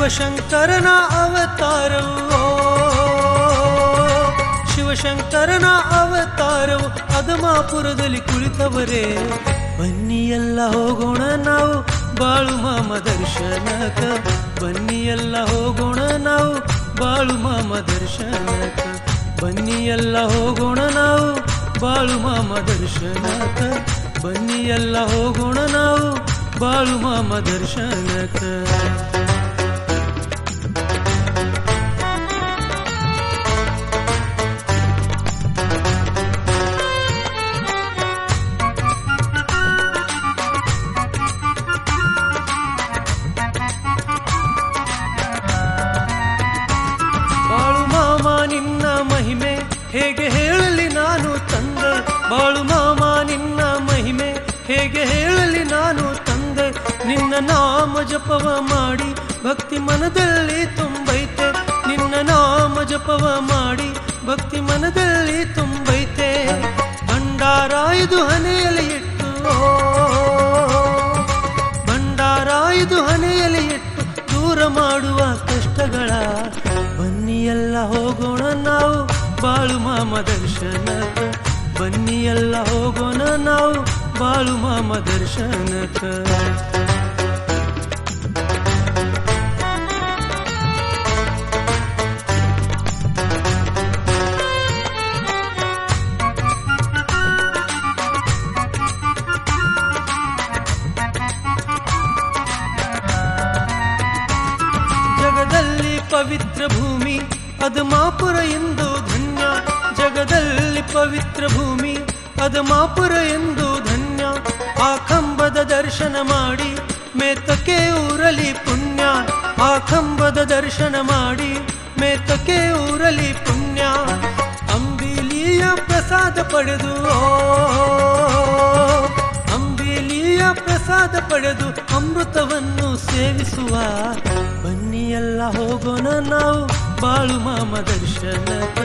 ಶಿವಶಂಕರನ ಅವತಾರವು ಶಿವಶಂಕರನ ಅವತಾರವು ಅಧಮಾಪುರದಲ್ಲಿ ಕುಳಿತವರೇ ಬನ್ನಿ ಎಲ್ಲ ಹೋಗೋಣ ನಾವು ಬಾಳು ಮಾಮ ದರ್ಶನಕ ಬನ್ನಿ ಎಲ್ಲ ಹೋಗೋಣ ನಾವು ಬಾಳು ಮಾಮ ದರ್ಶನಕ ಬನ್ನಿ ಎಲ್ಲ ಹೋಗೋಣ ನಾವು ಬಾಳು ಮಾಮ ದರ್ಶನಕ ಬನ್ನಿ ಎಲ್ಲ ಹೋಗೋಣ ನಾವು ಬಾಳು ಮಾಮ ದರ್ಶನಕ ಹೇಗೆ ಹೇಳಲಿ ನಾನು ತಂದೆ ಬಾಳು ಮಾಮ ನಿನ್ನ ಮಹಿಮೆ ಹೇಗೆ ಹೇಳಲಿ ನಾನು ತಂದೆ ನಿನ್ನ ನಾಮ ಜಪವ ಮಾಡಿ ಭಕ್ತಿ ಮನದಲ್ಲಿ ತುಂಬೈತೆ ನಿನ್ನ ನಾಮ ಜಪವ ಮಾಡಿ ಭಕ್ತಿ ಮನದಲ್ಲಿ ತುಂಬೈತೆ ಭಂಡಾರ ಇದು ಹಣೆಯಲ್ಲಿ ಇಟ್ಟು ಭಂಡಾರ ಇದು ಹಣೆಯಲ್ಲಿ ಇಟ್ಟು ದೂರ ಮಾಡುವ ಕಷ್ಟಗಳ ಬನ್ನಿ ಎಲ್ಲ ಹೋಗೋಣ ನಾವು ಬಾಳು ಮಾಮ ದರ್ಶನಕ ಬನ್ನಿ ಎಲ್ಲ ಹೋಗೋಣ ನಾವು ಬಾಳು ಮಾಮ ದರ್ಶನಕ ಜಗದಲ್ಲಿ ಪವಿತ್ರ ಭೂಮಿ ಅಧಮಾಪುರ ಎಂದು ಧನ್ಯ ಜಗದಲ್ಲಿ ಪವಿತ್ರ ಭೂಮಿ ಅಧಮಾಪುರ ಎಂದು ಧನ್ಯ ಆ ಕಂಬದ ದರ್ಶನ ಮಾಡಿ ಮೇತಕ್ಕೆ ಊರಲಿ ಪುಣ್ಯ ಆ ಕಂಬದ ದರ್ಶನ ಮಾಡಿ ಮೇತಕ್ಕೆ ಊರಲಿ ಪುಣ್ಯ ಅಂಬಿಲಿಯ ಪ್ರಸಾದ ಪಡೆದು ಅಂಬಿಲಿಯ ಪ್ರಸಾದ ಪಡೆದು ಅಮೃತವನ್ನು ಸೇವಿಸುವ ಬನ್ನಿ ಎಲ್ಲ ಹೋಗೋಣ ನಾವು ಬಾಳು ಮಾಮ ದರ್ಶನಕ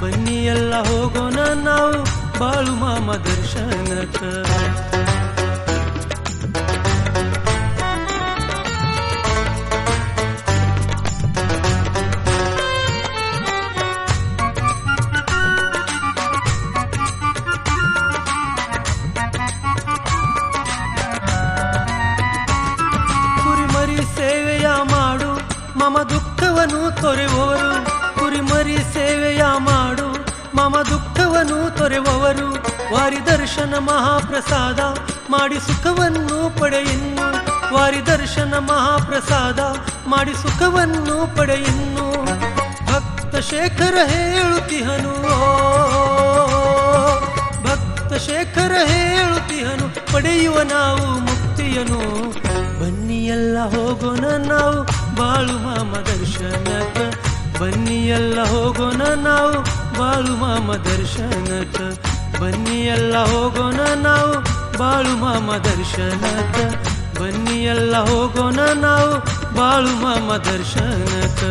ಬನ್ನಿ ಎಲ್ಲ ಹೋಗೋಣ ನಾವು ಬಾಳು ಮಾಮ ದರ್ಶನಕ ಕುರಿಮರಿ ಸೇವೆಯ ಮಾಡು ಮಮ ದುಃಖವನ್ನು ತೊರೆಯುವವರು ಕುರಿಮರಿ ಸೇವೆಯ ಮಾಡು ಮಮ ದುಃಖವನ್ನು ತೊರೆಯುವವರು ವಾರಿ ದರ್ಶನ ಮಹಾಪ್ರಸಾದ ಮಾಡಿ ಸುಖವನ್ನು ಪಡೆಯಿನ್ನು ವಾರಿ ದರ್ಶನ ಮಹಾಪ್ರಸಾದ ಮಾಡಿ ಸುಖವನ್ನು ಪಡೆಯಿನ್ನು ಭಕ್ತ ಶೇಖರ ಹೇಳುತ್ತಿಹನು ಭಕ್ತ ಶೇಖರ ಹೇಳುತ್ತಿಹನು ಪಡೆಯುವ ನಾವು ಮುಕ್ತಿಯನು ಬನ್ನಿ ಎಲ್ಲ ಹೋಗೋಣ ನಾವು ಬಾಳು ಮಾಮ ದರ್ಶನಕ ಬನ್ನಿ ಎಲ್ಲ ಹೋಗೋಣ ನಾವು ಬಾಳು ಮಾಮ ದರ್ಶನಕ ಬನ್ನಿ ಎಲ್ಲ ಹೋಗೋಣ ನಾವು ಬಾಳು ಮಾಮ ದರ್ಶನಕ ಬನ್ನಿ ಎಲ್ಲ ಹೋಗೋಣ ನಾವು ಬಾಳು ಮಾಮ ದರ್ಶನಕ